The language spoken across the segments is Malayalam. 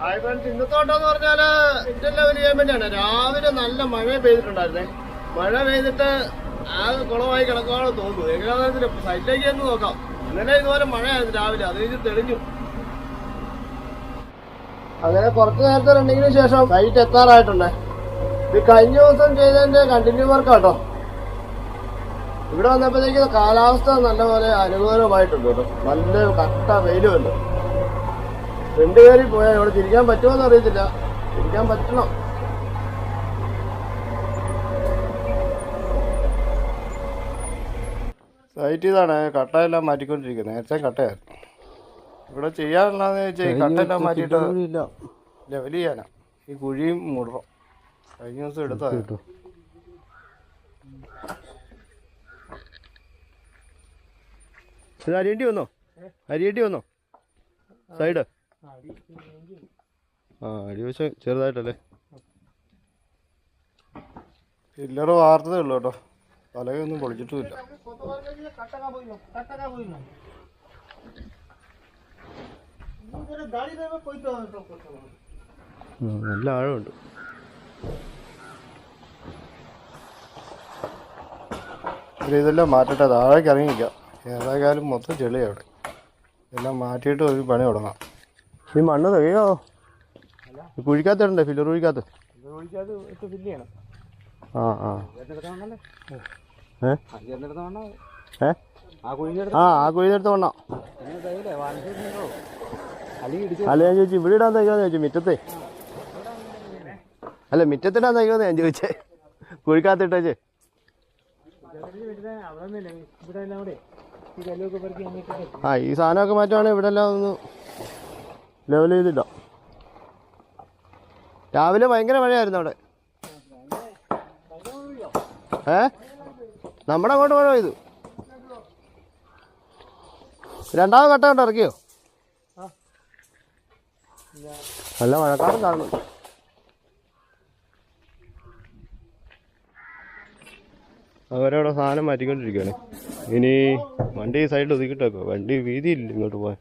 ഇന്നത്തോട്ടെന്ന് പറഞ്ഞാല് ഇന്ത്യൻ ലെവൽ ചെയ്യാൻ വേണ്ടിയാണ്. രാവിലെ നല്ല മഴ പെയ്തിട്ടുണ്ടായിരുന്നേ. മഴ പെയ്തിട്ട് ആകെ കുളമായി കിടക്കുവാണെന്ന് തോന്നുന്നു. എങ്ങനെയാണെന്ന് സൈറ്റിലേക്ക് ഒന്ന് നോക്കാം. ഇന്നലെ ഇതുപോലെ മഴയായിരുന്നു രാവിലെ, അത് കഴിഞ്ഞ് തെളിഞ്ഞു. അങ്ങനെ കുറച്ചു നേരത്തെ റണ്ണിങ്ങിന് ശേഷം സൈറ്റ് എത്താറായിട്ടുണ്ടേ. ഇത് കഴിഞ്ഞ ദിവസം ചെയ്തതിന്റെ കണ്ടിന്യൂ വർക്കാട്ടോ. ഇവിടെ വന്നപ്പോഴത്തേക്ക് കാലാവസ്ഥ നല്ലപോലെ അനുകൂലമായിട്ടുണ്ട് കേട്ടോ. നല്ല കട്ട വെയിലുമല്ലോ. ഫ്രണ്ട് കയറി പോയാൽ ഇവിടെ തിരിക്കാൻ പറ്റുമോന്ന് അറിയത്തില്ല. തിരിക്കാൻ പറ്റണം. സൈറ്റ് ഇതാണ്. കട്ടയെല്ലാം മാറ്റിക്കൊണ്ടിരിക്കുന്നത്. നേരത്തെ കട്ടയായിരുന്നു. ഇവിടെ ചെയ്യാനുള്ളതെന്ന് വെച്ചാൽ കട്ടെല്ലാം മാറ്റിയിട്ട് ലെവൽ ചെയ്യാനാ. ഈ കുഴിയും മൂടണം. കഴിഞ്ഞ ദിവസം എടുത്താ കേട്ടോ. ഇത് അരിയണ്ടി വന്നോ? അരിയണ്ടി വന്നോ? സൈഡ് അടിവശം ചെറുതായിട്ടല്ലേ. പില്ലറ് വാർത്തതേ ഉള്ളു കേട്ടോ. പലകയൊന്നും പൊളിച്ചിട്ടുമില്ല. നല്ല ആഴമുണ്ട്. ഇതെല്ലാം മാറ്റട്ടെ. താഴേക്ക് ഇറങ്ങിക്കാം. ഏതായാലും മൊത്തം ചെളിയാണ് അവിടെ. എല്ലാം മാറ്റിയിട്ട് ഒരു പണി തുടങ്ങാം. ഈ മണ്ണ് തികയോ? കുഴിക്കാത്തുണ്ടേ? ഫില്ലർ കുഴിക്കാത്ത ആ കുഴിഞ്ഞെടുത്ത മണ്ണ. അല്ല ഞാൻ ചോദിച്ചു ഇവിടെ ഇടാൻ തയ്ക്കാന്ന് ചോദിച്ചു. മിറ്റത്തെ അല്ല മിറ്റത്തിടാൻ തയ്ക്കാന്ന് ഞാൻ ചോദിച്ചേ. കുഴിക്കാത്തിട്ടേ ഈ സാധനമൊക്കെ മാറ്റുവാണെങ്കിൽ ഇവിടെ എല്ലാം ഒന്ന് ലെവൽ ചെയ്തില്ല. രാവിലെ ഭയങ്കര മഴയായിരുന്നു അവിടെ. നമ്മുടെ അങ്ങോട്ട് മഴ പെയ്തു. രണ്ടാമത് കട്ട കൊണ്ട് ഇറക്കിയോ? നല്ല മഴക്കാലം കാണുന്നു. അവരവിടെ സാധനം മാറ്റിക്കൊണ്ടിരിക്കുകയാണ്. ഇനി വണ്ടി സൈഡിൽ ഒതുക്കിട്ടേക്കോ. വണ്ടി വീതിയില്ല ഇങ്ങോട്ട് പോകാൻ.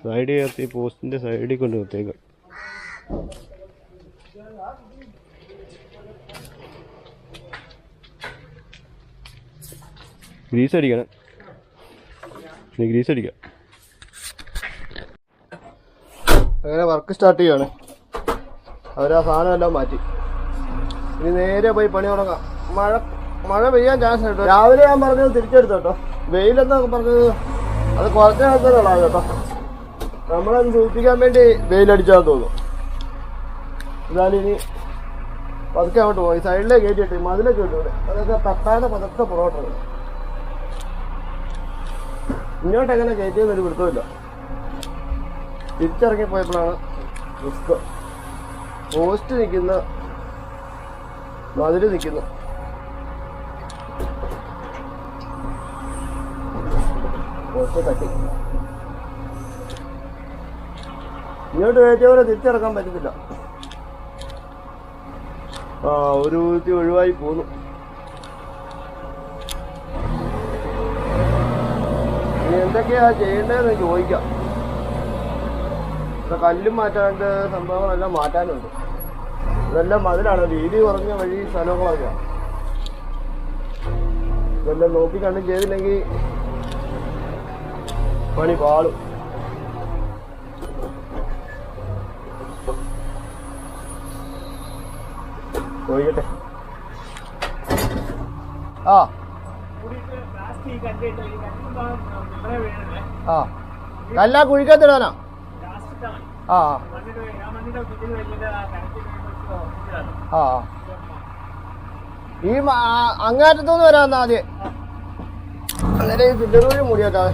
സൈഡിൽ നിർത്തി പോസ്റ്റിൻ്റെ സൈഡിൽ കൊണ്ട് നിർത്തിയേക്കാം. ഗ്രീസ് അടിക്കണം. ഇനി ഗ്രീസ് അടിക്കാം. അങ്ങനെ വർക്ക് സ്റ്റാർട്ട് ചെയ്യാണ്. അവരാ സാധനം എല്ലാം മാറ്റി. ഇനി നേരെ പോയി പണി തുടങ്ങാം. മഴ പെയ്യാൻ ചാൻസ് കേട്ടോ. രാവിലെ ഞാൻ പറഞ്ഞത് തിരിച്ചെടുത്തു കേട്ടോ. വെയിലെന്നൊക്കെ പറഞ്ഞത് അത് കുറച്ച് നേരത്തേക്കുള്ള കേട്ടോ. നമ്മളത് സൂചിപ്പിക്കാൻ വേണ്ടി വെയിലടിച്ചാൽ തോന്നും. എന്നാലും ഇനി പതുക്കെ അങ്ങോട്ട് പോയി സൈഡിലേക്ക് കയറ്റിയിട്ട് മതിലൊക്കെ കിട്ടും ഇവിടെ. അതൊക്കെ തട്ടാതെ പതുക്കെ പുറകോട്ട്. ഇങ്ങോട്ട് എങ്ങനെ കയറ്റിയെന്നൊരു പിടുത്തമില്ല. തിരിച്ചിറങ്ങിപ്പോയപ്പോഴാണ് റിസ്ക്. പോസ്റ്റ് നിൽക്കുന്ന മതില് നിൽക്കുന്നു. പോസ്റ്റ് തട്ടി ഇങ്ങോട്ട് കയറ്റിയവരെ തിരിച്ചിറക്കാൻ പറ്റത്തില്ല. ഒരു വിധത്തിൽ ഒഴിവായി പോന്നു. ഇനി എന്തൊക്കെയാ ചെയ്യേണ്ടതെന്ന് ചോദിക്കാം. ഇവിടെ കല്ലും മാറ്റാണ്ട് സംഭവങ്ങളെല്ലാം മാറ്റാനുണ്ട്. ഇതെല്ലാം മതിലാണ്. വീതി കുറഞ്ഞ വഴി സ്ഥലങ്ങളൊക്കെ. ഇതെല്ലാം നോക്കി കണ്ടും ചെയ്തില്ലെങ്കിൽ പണി പാളും. ചോദിക്കട്ടെ. കല്ലാ കുഴിക്കത്തിടാനാ? ഈ അങ്ങാറ്റത്തുനിന്ന് വരാന്നാ ആദ്യം. അങ്ങനെ ഈ പില്ലറൂരി മുടിയാക്കാവേ.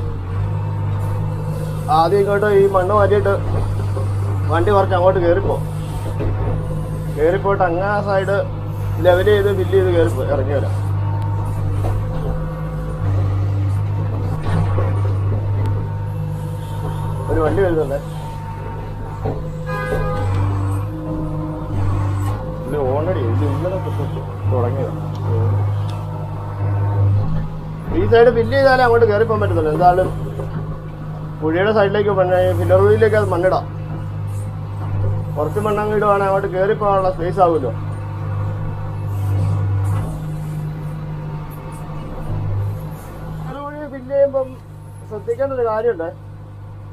ആദ്യം ഇങ്ങോട്ട് ഈ മണ്ണ് മാറ്റിയിട്ട് വണ്ടി കുറച്ച് അങ്ങോട്ട് കയറിപ്പോയിട്ട് അങ്ങ് ആ സൈഡ് ലെവൽ ചെയ്ത് ഫില്ല് ചെയ്ത് ഇറങ്ങി വരാം. ഒരു വണ്ടി വരുന്നുണ്ടേ. ഇത് ഓൾറെഡി ഇത് ഇന്നലെ തുടങ്ങിയതാണ്. ഈ സൈഡ് ഫില്ല് ചെയ്താലേ അങ്ങോട്ട് കയറിപ്പോകാൻ പറ്റുന്നുള്ളൂ. എന്തായാലും പുഴയുടെ സൈഡിലേക്ക് ഫില്ലർ വീലിലേക്ക് അത് മണ്ണിടാം. കുറച്ച് മണ്ണങ്ങ് ഇടുവാണെങ്കിൽ അങ്ങോട്ട് കയറിപ്പോകാനുള്ള സ്പേസ് ആവുമല്ലോ. ഫില്ല് ചെയ്യുമ്പം ശ്രദ്ധിക്കേണ്ട ഒരു കാര്യമുണ്ട്.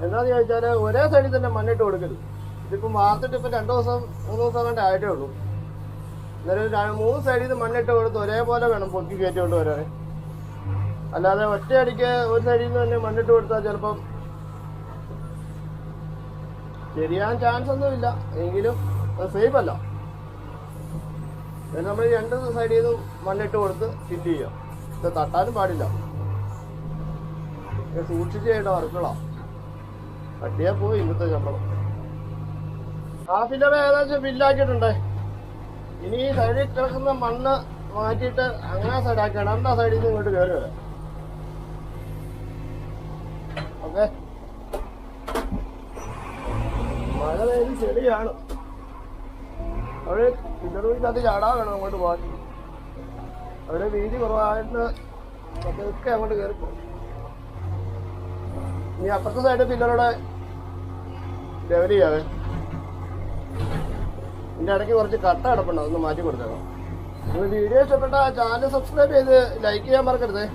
എന്താണെന്ന് ചോദിച്ചാൽ ഒരേ സൈഡിൽ തന്നെ മണ്ണിട്ട് കൊടുക്കരുത്. ഇതിപ്പോൾ വാർത്തിട്ട് ഇപ്പം 2 ദിവസം 3 ദിവസം കണ്ടേ ആയിട്ടേ ഉള്ളൂ. എന്നാലും 3 സൈഡിൽ നിന്ന് മണ്ണിട്ട് കൊടുത്ത് ഒരേപോലെ വേണം പൊക്കി കയറ്റി കൊണ്ട് വരാൻ. അല്ലാതെ ഒറ്റയടിക്ക് ഒരു സൈഡിൽ നിന്ന് തന്നെ മണ്ണിട്ട് കൊടുത്താൽ ചിലപ്പം ശരിയാൻ ചാൻസ് ഒന്നുമില്ല, എങ്കിലും സേഫ് അല്ല. നമ്മൾ 2 സൈഡിൽ നിന്നും മണ്ണിട്ട് കൊടുത്ത് ഫില്ല് ചെയ്യാം. ഇത് തട്ടാനും പാടില്ല. സൂക്ഷിച്ച് ചെയ്യേണ്ട വർക്കുകളാണ്. തട്ടിയാൽ പോയി ഇന്നത്തെ ശമ്പളം. ആ ഫില്ലർ ഏകദേശം ഫില്ലാക്കിയിട്ടുണ്ടേ. ഇനി ഈ സൈഡിൽ കിടക്കുന്ന മണ്ണ് മാറ്റിയിട്ട് അങ്ങനെ സൈഡാക്കിയാണ് 2 സൈഡിൽ നിന്ന് ഇങ്ങോട്ട് കയറി വരാം. ഓക്കെ, മഴ പെയ്ത് ചെളിയാണ്. അവിടെ ഫില്ലർ വീട്ടിനകത്ത് ചാടാൻ വേണം അങ്ങോട്ട് പോകാൻ. അവിടെ വീതി കുറവായിട്ട് അതൊക്കെ അങ്ങോട്ട് കയറിപ്പോ. ഇനി അപ്പുറത്തെ സൈഡ് ഫില്ലറോടെ ലെവൽ ചെയ്യാവേ. ഇതിൻ്റെ ഇടയ്ക്ക് കുറച്ച് കട്ട കിടപ്പുണ്ട്, അതൊന്ന് മാറ്റി കൊടുത്തേക്കാം. നിങ്ങൾ വീഡിയോ ഇഷ്ടപ്പെട്ട ചാനൽ സബ്സ്ക്രൈബ് ചെയ്ത് ലൈക്ക് ചെയ്യാൻ മറക്കരുതേ.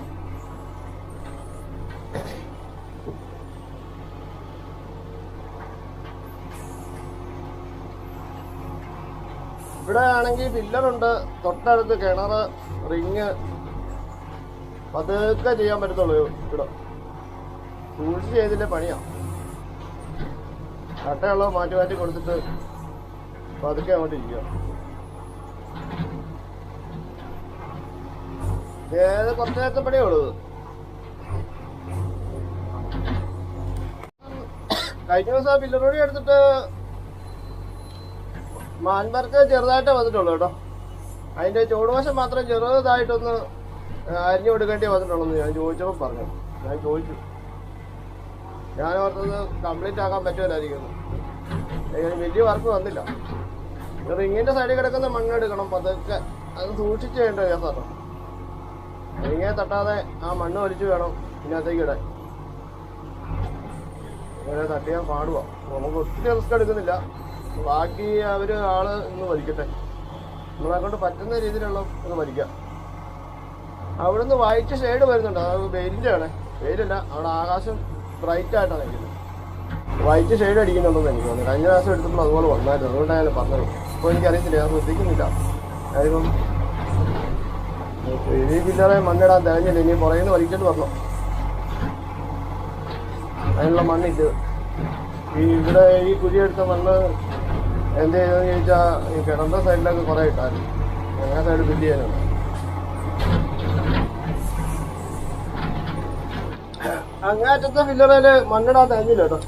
ഇവിടെ ആണെങ്കിൽ പില്ലറുണ്ട്, തൊട്ടടുത്ത് കിണർ, റിങ്, അതൊക്കെ ചെയ്യാൻ പറ്റത്തുള്ളൂ. ഇവിടെ സൂക്ഷിച്ച് ചെയ്തില്ലേ പണിയാ. കട്ടയുള്ളത് മാറ്റി മാറ്റി കൊടുത്തിട്ട് പതുക്കെ അങ്ങോട്ട് ഇരിക്കുക. കുറച്ച് നേരത്തെ പണിയേ ഉള്ളത്. കഴിഞ്ഞ ദിവസം പില്ലറോടി എടുത്തിട്ട് മാൻവർക്ക് ചെറുതായിട്ടേ വന്നിട്ടുള്ളൂ കേട്ടോ. അതിൻ്റെ ചുവടുവശം മാത്രം ചെറുതായിട്ടൊന്ന് അരിഞ്ഞു കൊടുക്കേണ്ടി വന്നിട്ടുള്ളൂ ഞാൻ ചോദിച്ചപ്പോൾ പറഞ്ഞു. ഞാൻ ചോദിച്ചു, ഞാൻ ഓർത്തത് കംപ്ലീറ്റ് ആക്കാൻ പറ്റുമല്ലായിരിക്കുന്നു. വലിയ വർക്ക് വന്നില്ല. റിങ്ങിൻ്റെ സൈഡിൽ കിടക്കുന്ന മണ്ണെടുക്കണം പതുക്കെ. അത് സൂക്ഷിച്ച് ചെയ്യേണ്ട കേസാണ്. റിങ്ങെ തട്ടാതെ ആ മണ്ണ് വലിച്ചു വേണം ഇതിനകത്തേക്ക് ഇടാൻ. ഇങ്ങനെ തട്ടിയാൽ പാടുക. നമുക്ക് ഒത്തിരി റിസ്ക് എടുക്കുന്നില്ല. ബാക്കി ആള് ഇന്ന് വലിക്കട്ടെ. നമ്മളെ കൊണ്ട് പറ്റുന്ന രീതിയിലുള്ള ഒന്ന് വലിക്കാം. അവിടുന്ന് വൈറ്റ് ഷെയ്ഡ് വരുന്നുണ്ട്. അത് വെയിലിൻ്റെ ആണ്. വെയിലല്ല, അവിടെ ആകാശം ബ്രൈറ്റ് ആയിട്ടാണ് നിൽക്കുന്നത്. വൈറ്റ് ഷെയ്ഡ് അടിക്കുന്നുണ്ടെന്ന് എനിക്ക് തോന്നുന്നു. കഴിഞ്ഞ പ്രാവശ്യം എടുത്തപ്പോൾ അതുപോലെ വന്നായിരുന്നു. അതുകൊണ്ടാണ് ഞാൻ പറഞ്ഞത്. ഇപ്പോൾ എനിക്കറിയത്തില്ല, ഞാൻ ശ്രദ്ധിക്കുന്നില്ല. അതിപ്പം ഈ പില്ലറെ മണ്ണിടാൻ തികഞ്ഞില്ല. ഇനി പുറകിൽ നിന്ന് വലിച്ചിട്ട് വരണം. അതിനുള്ള മണ്ണിട്ട് ഇവിടെ ഈ കുഴിയെടുത്ത മണ്ണ് എന്ത് ചെയ്തെന്ന് ചോദിച്ചാൽ ഈ കിണറിൻ്റെ സൈഡിലൊക്കെ കുറേ ഇട്ടായിരുന്നു. അങ്ങനെ സൈഡ് ഫില്ല് ചെയ്യാനുണ്ട്. അങ്ങേറ്റത്തെ ഫില്ലറയിൽ മണ്ണിടാൻ തികഞ്ഞില്ല കേട്ടോ.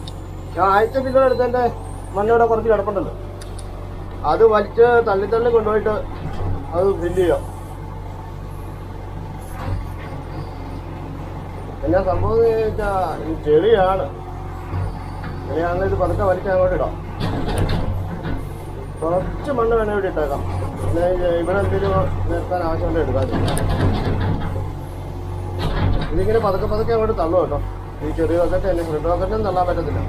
ഞാൻ ആദ്യത്തെ ഫില്ലർ എടുത്തതിൻ്റെ മണ്ണിവിടെ കുറച്ച് കിടപ്പുണ്ടല്ലോ, അത് വലിച്ച് തള്ളി കൊണ്ടുപോയിട്ട് അത് ഫില്ല് ചെയ്യാം. എന്നാ സംഭവം എന്ന് ചോദിച്ചാൽ ഈ ചെളിയാണ്. ചെളിയാണെങ്കിൽ ഇത് പതുക്കെ വലിച്ച് അങ്ങോട്ട് ഇടാം. കുറച്ച് മണ്ണ് വേണേൽ ഇവിടെ ഇട്ടേക്കാം. പിന്നെ ഇവിടെ എന്തെങ്കിലും നിർത്താൻ ആവശ്യമുണ്ട് എടുക്കാൻ. ഇതിങ്ങനെ പതുക്കെ അങ്ങോട്ട് തള്ളു കേട്ടോ. ഈ ചെറിയ ബക്കറ്റ് തന്നെ ഫ്രണ്ട് ബക്കറ്റും തള്ളാൻ പറ്റത്തില്ല.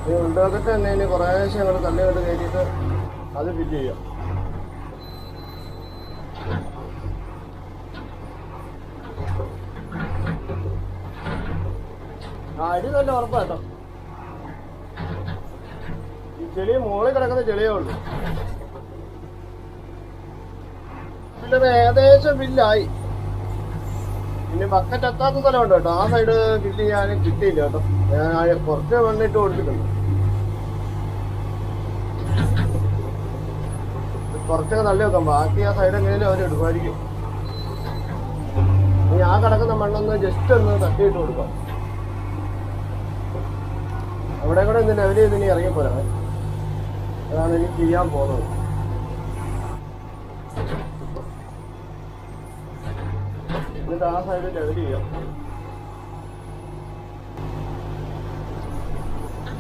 ഈ ഫ്രണ്ട് ബക്കറ്റ് തന്നെ ഇനി കുറേശ്ശെ അങ്ങോട്ട് തള്ളി കൊണ്ട് കയറ്റിയിട്ട് അത് ഫില്ല് ചെയ്യാം. അടി നല്ല ഉറപ്പാണ് കേട്ടോ. ഈ ചെളി മുകളിൽ കിടക്കുന്ന ചെളിയേ ഉള്ളൂ. ഫില്ലർ ഏകദേശം ഫില്ലായി. പിന്നെ ബക്കറ്റ് എത്താത്ത സ്ഥലമുണ്ട് കേട്ടോ. ആ സൈഡ് ഫില്ല് ചെയ്യാൻ കിട്ടിയില്ല കേട്ടോ. ഞാൻ കുറച്ച് മണ്ണിട്ട് കൊടുത്തിട്ടുണ്ട്. കുറച്ചൊക്കെ തള്ളി വെക്കാം. ബാക്കി ആ സൈഡ് എങ്ങനെയും അവർ എടുക്കുമായിരിക്കും. ഇനി ആ കിടക്കുന്ന മണ്ണൊന്ന് ജസ്റ്റ് ഒന്ന് തട്ടിയിട്ട് കൊടുക്കാം. അവിടെ കൂടെ ഒന്ന് ലെവൽ ചെയ്ത് ഇനി ഇറങ്ങിപ്പോരാ. അതാണ് ഇനി ചെയ്യാൻ പോകുന്നത്. എന്നിട്ട് ആ സൈഡ് ലെവൽ ചെയ്യാം.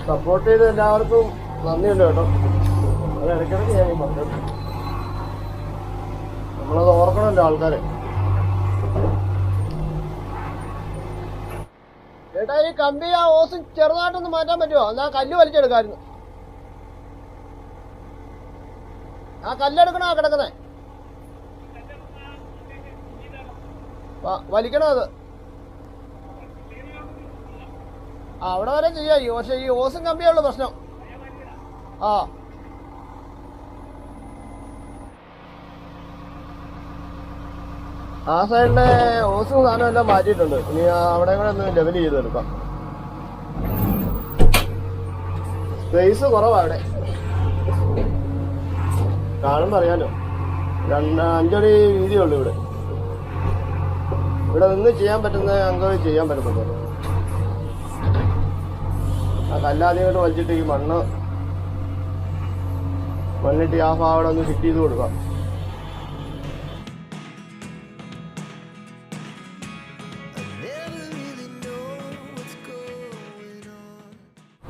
സപ്പോർട്ട് ചെയ്ത് എല്ലാവർക്കും നന്ദിയുണ്ട് കേട്ടോ. അത് ഇടയ്ക്കിടയ്ക്ക് ഞാൻ പറഞ്ഞു. നമ്മളത് ഓർക്കണമല്ലോ ആൾക്കാരെ. ചേട്ടാ ഈ കമ്പി ആ ഓസ് ചെറുതായിട്ടൊന്ന് മാറ്റാൻ പറ്റുമോ? എന്നാ കല്ല് വലിച്ചെടുക്കായിരുന്നു. ആ കല്ലെടുക്കണോ കിടക്കുന്നേ? വലിക്കണോ അത്? ആ അവിടെ വരെ ചെയ്യാം. പക്ഷെ ഈ ഓസും കമ്പിയുള്ള പ്രശ്നം. ആ ആ സൈഡിലെ ഓസും സാധനം എല്ലാം മാറ്റിയിട്ടുണ്ട്. ഇനി അവിടെ കൂടെ ഒന്ന് ലെവൽ ചെയ്തെടുക്കാം. സ്പേസ് കുറവാ അവിടെ, കാണുമ്പോ അറിയാലോ. 5 അടി വീതിയുള്ളൂ ഇവിടെ. ഇവിടെ നിന്ന് ചെയ്യാൻ പറ്റുന്ന അംഗം ചെയ്യാൻ പറ്റത്തുള്ളൂ. ആ കല്ലാദ്യം കൊണ്ട് വലിച്ചിട്ട് ഈ മണ്ണിട്ട് ആ ഭാഗം അവിടെ ഒന്ന് ഫിറ്റ് ചെയ്ത് കൊടുക്കാം.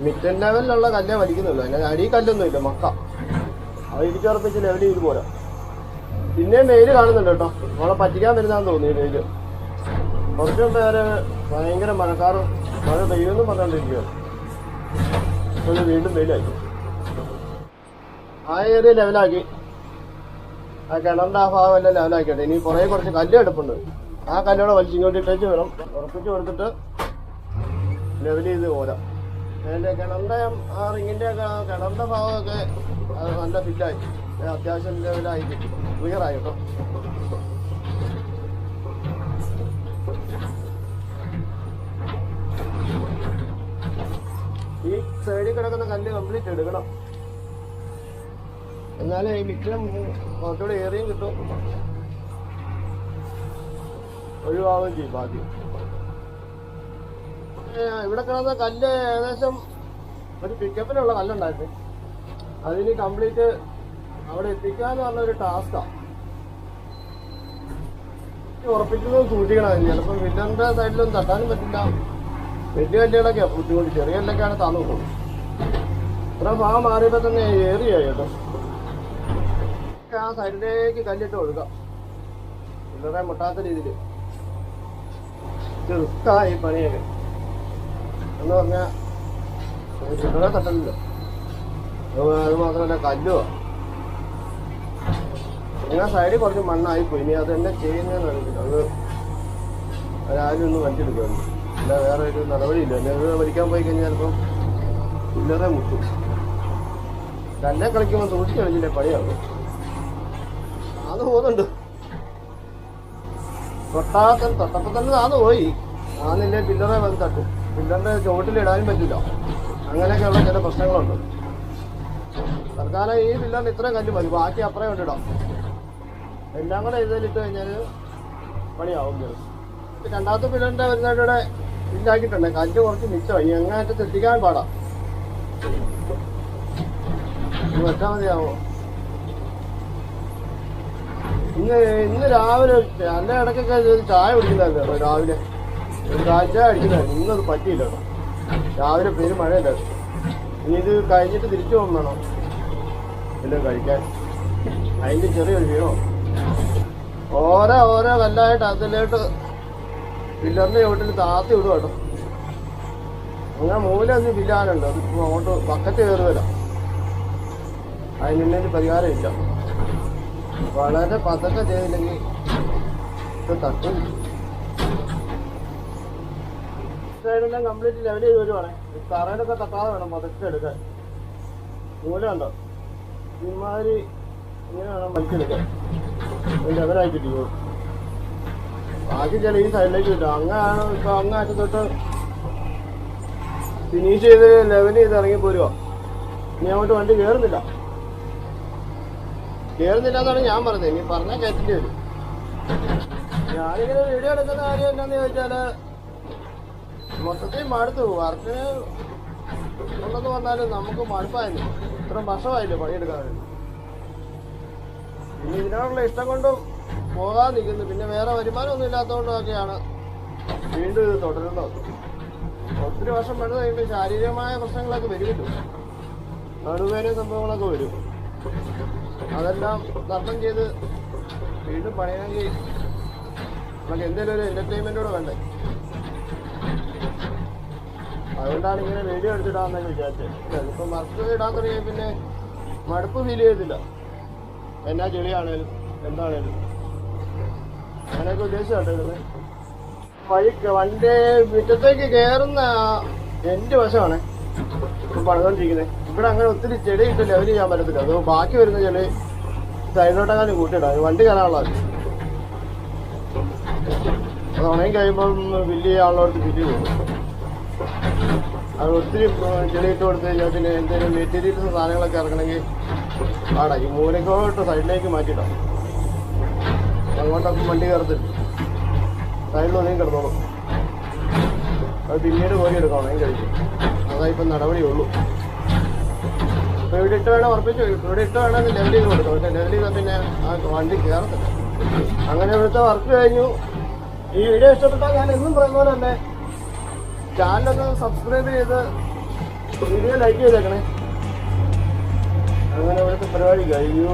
മിറ്റൻ ലെവലിലുള്ള കല്ലേ വലിക്കുന്നുള്ളൂ. അതിന് അടി കല്ലൊന്നും ഇല്ല, മക്ക. അത് ഇടിച്ചുറപ്പിച്ച് ലെവൽ ചെയ്ത് പോരാ. പിന്നെയും വെയില് കാണുന്നുണ്ട് കേട്ടോ. നമ്മളെ പറ്റിക്കാൻ വരുന്നതാന്ന് തോന്നി വെയില്. കുറച്ചു മുമ്പ് വരെ ഭയങ്കര മഴക്കാറും മഴ പെയ്യുമെന്നും പറഞ്ഞുകൊണ്ടിരിക്കുകയാണ്. വീണ്ടും വെയിലായി. ആ ഏരിയ ലെവലാക്കി. ആ കിണറിന്റെ ആ ഭാഗം എല്ലാം ലെവലാക്കിയിട്ട് ഇനി കുറച്ച് കല്ല് എടുപ്പുണ്ട്. ആ കല്ലോടെ വലിച്ചിങ്ങോട്ട് ഇട്ടേച്ച് വേണം ഉറപ്പിച്ച് കൊടുത്തിട്ട് ലെവൽ ചെയ്ത് പോരാ. അതിൻ്റെ കിണറിൻ്റെ ആ റിങ്ങിൻ്റെ കിണറിൻ്റെ ഭാഗമൊക്കെ നല്ല ഫിറ്റായി, അത്യാവശ്യം ലെവലായി കിട്ടി, ക്ലിയറായി കേട്ടോ. ഈ സൈഡിൽ കിടക്കുന്ന കല്ല് കംപ്ലീറ്റ് എടുക്കണം. എന്നാലേ ഈ മിറ്റം കുറച്ചുകൂടെ ഏറിയും കിട്ടും, ഒഴിവാകുകയും ചെയ്യും ബാക്കി. ഇവിടെ കിടന്ന കല്ല് ഏകദേശം ഒരു പിക്കപ്പിനുള്ള കല്ലുണ്ടായിരുന്നു. അതിന് കംപ്ലീറ്റ് അവിടെ എത്തിക്കാന്ന് പറഞ്ഞൊരു ടാസ്കാണ്. ഉറപ്പിക്കുന്നത് സൂക്ഷിക്കണം. ചിലപ്പോൾ വില്ലന്റെ സൈഡിലൊന്നും തട്ടാനും പറ്റില്ല. വലിയ കല്ലുകളൊക്കെയാണ് ബുദ്ധിമുട്ട്, ചെറിയ കല്ലൊക്കെയാണ് താന്നു പോകും. ഇത്ര ഭാഗം മാറിയപ്പോൾ തന്നെ ഏറിയായി കേട്ടോ. ആ സൈഡിലേക്ക് കല്ലിട്ട് കൊടുക്കാം, ഇല്ലറെ മുട്ടാത്ത രീതിയിൽ. റിസ്ക്കായി പണിയൊക്കെ എന്ന് പറഞ്ഞാൽ ചില്ലറ തട്ടലില്ല. അത് മാത്രമല്ല കല്ലുവാ. ഇങ്ങനെ സൈഡിൽ കുറച്ച് മണ്ണായിപ്പോയി. ഇനി അത് തന്നെ ചെയ്യുന്നതെന്ന് അറിയില്ല. അത് ആരും ഒന്ന് വലിച്ചെടുക്കുന്നുണ്ട്. അല്ല വേറെ ഒരു നടപടിയില്ല. അത് വലിക്കാൻ പോയി കഴിഞ്ഞാൽ ചിലപ്പം ചില്ലറ മുട്ടും. കല്ലെ കളിക്കുമ്പോൾ സൂക്ഷിച്ച് കളിച്ചില്ലേ പണിയാകും. അത് പോകുന്നുണ്ട്. തൊട്ടപ്പം തന്നെ താന്ന് പോയി. ആന്നില്ലേ പില്ലറെ വന്ന് തട്ടും. പില്ലറിന്റെ ചുവട്ടിലിടാനും പറ്റില്ല. അങ്ങനെയൊക്കെയുള്ള ചില പ്രശ്നങ്ങളുണ്ട്. തൽക്കാലം ഈ പില്ലറിന് ഇത്രയും കല്ല് മതി, ബാക്കി അപ്പുറം കൊണ്ടിടാം. എല്ലാം കൂടെ ഇതിലിട്ട് കഴിഞ്ഞാൽ പണിയാവും. രണ്ടാമത്തെ പില്ലറിന്റെ വരുന്നതിലൂടെ ഇല്ലാക്കിയിട്ടുണ്ട്. കല്ല് കുറച്ച് മിച്ചമായി, എങ്ങാറ്റത്ത് എത്തിക്കാൻ പാടാം. വെച്ചാൽ മതിയാവോ? ഇന്ന് രാവിലെ എൻ്റെ ഇടയ്ക്കൊക്കെ ചായ കുടിക്കുന്നതല്ലേ കേട്ടോ. രാവിലെ ഒരു കാൽച്ചായ അടിക്കുന്നതായിരുന്നു. ഇന്നത് പറ്റിയില്ല കേട്ടോ. രാവിലെ പേര് മഴയുണ്ടായിരുന്നു. ഇനി ഇത് കഴിഞ്ഞിട്ട് തിരിച്ചു പോകും വേണം എല്ലാം കഴിക്കാൻ. അതിൻ്റെ ചെറിയൊരു വീണോ ഓരോ കല്ലായിട്ട് അതിലോട്ട് പില്ലറിൻ്റെ ചുവട്ടിൽ താത്തി വിടും കേട്ടോ. അങ്ങനെ മൂലൊന്നും പില്ലാനുണ്ട്. അത് അങ്ങോട്ട് ബക്കറ്റ് കയറി വരാം. അതിനൊരു പരിഹാരമില്ല. വളരെ പതക്കം ചെയ്തില്ലെങ്കിൽ ഇത് തട്ടും. സൈഡെല്ലാം കംപ്ലീറ്റ് ലെവൽ ചെയ്ത് വരുവാണേ. തറയിലൊക്കെ തട്ടാതെ വേണം പതക്കം എടുക്കാൻ. മൂലമുണ്ടോ ഇമാതിരി ഇങ്ങനെ വേണം വലിച്ചെടുക്കാൻ. ലെവലായി കിട്ടിക്കോ. ബാക്കി ചില ഈ സൈഡിലേക്ക് കിട്ടും. അങ്ങാണ് ഇപ്പൊ അങ്ങാറ്റം തൊട്ട് ഫിനിഷ് ചെയ്ത് ലെവൽ ചെയ്ത് ഇറങ്ങിപ്പോരുക. ഇനി അങ്ങോട്ട് വണ്ടി കയറുന്നില്ല എന്നാണ് ഞാൻ പറഞ്ഞത്. ഇനി പറഞ്ഞാൽ കേട്ടിട്ട് വരും. ഞാനിങ്ങനെ വീഡിയോ എടുക്കുന്ന കാര്യം എന്താണെന്ന് ചോദിച്ചാല് മൊത്തത്തിൽ മടുത്തു. വർക്കിന് ഉണ്ടെന്ന് പറഞ്ഞാലും നമുക്ക് മടുപ്പായിരുന്നു. ഇത്ര വർഷമായില്ലേ പണിയെടുക്കാൻ. ഇനി ഇതിനോടുള്ള ഇഷ്ടം കൊണ്ടും പോകാൻ നിൽക്കുന്നു. പിന്നെ വേറെ വരുമാനമൊന്നും ഇല്ലാത്തതുകൊണ്ടൊക്കെയാണ് വീണ്ടും ഇത് തുടരുന്നത്. ഒത്തിരി വർഷം പണിത് കഴിയുമ്പോൾ ശാരീരികമായ പ്രശ്നങ്ങളൊക്കെ വരുമല്ലോ. നടുവേദന സംഭവങ്ങളൊക്കെ വരും. അതെല്ലാം തർക്കം ചെയ്ത് വീണ്ടും പണിയണമെങ്കിൽ നമുക്ക് എന്തെങ്കിലും ഒരു എൻ്റർടൈൻമെൻറ്റോടെ വേണ്ടേ. അതുകൊണ്ടാണ് ഇങ്ങനെ വീഡിയോ എടുത്തിടാന്നൊക്കെ വിചാരിച്ചത്. അതിപ്പം വർക്ക് ഇടാൻ തുടങ്ങിയ പിന്നെ മടുപ്പ് ഫീൽ ചെയ്തില്ല. എന്നാ ചെളിയാണേലും എന്താണേലും അങ്ങനെയൊക്കെ ഉദ്ദേശിച്ചാട്ടത്. വണ്ടി മുറ്റത്തേക്ക് കയറുന്ന എൻ്റെ വശമാണ് ഇപ്പം പണിതുകൊണ്ടിരിക്കുന്നത്. ഇവിടെ അങ്ങനെ ഒത്തിരി ചെടി ഇട്ട് ലെവൽ ചെയ്യാൻ പറ്റത്തില്ല. അത് ബാക്കി വരുന്ന ചെളി സൈഡിലോട്ടെങ്ങാനും കൂട്ടിയിടാം. വണ്ടി കയറാനുള്ളത് അത് ഉണങ്ങി കഴിയുമ്പം ബില്ല് ചെയ്യാനുള്ളവർക്ക് ബില്ല് പോകും. അത് ഒത്തിരി ചെളി ഇട്ട് കൊടുത്തു കഴിഞ്ഞാൽ പിന്നെ എന്തെങ്കിലും മെറ്റീരിയൽസ് സാധനങ്ങളൊക്കെ ഇറക്കണമെങ്കിൽ പാടാ. ഈ മൂലക്കോട്ട് സൈഡിലേക്ക് മാറ്റിയിട്ടാം. അങ്ങോട്ടൊക്കെ വണ്ടി കയറത്തില്ല. സൈഡിലൊന്നും കിടന്നോളും. അത് പിന്നീട് കോരി എടുക്കണം ഉണങ്ങി കഴിക്കും. അതായിപ്പം നടപടിയുള്ളൂ. ഇപ്പോൾ ഇവിടെ ഇട്ട് വേണം ഉറപ്പിച്ചു. ഇവിടെ ഇട്ട് വേണം ലെവൽ ചെയ്ത് കൊടുക്കാം. പക്ഷേ ലെവൽ ചെയ്താൽ പിന്നെ ആ വണ്ടി കയറത്തില്ല. അങ്ങനെ ഇവിടുത്തെ വർക്ക് കഴിഞ്ഞു. ഈ വീഡിയോ ഇഷ്ടപ്പെട്ടാൽ ഞാൻ എന്നും പറയുന്ന പോലെ തന്നെ ചാനലൊന്ന് സബ്സ്ക്രൈബ് ചെയ്ത് വീഡിയോ ലൈക്ക് ചെയ്തേക്കണേ. അങ്ങനെ ഇവിടുത്തെ പരിപാടി കഴിഞ്ഞു.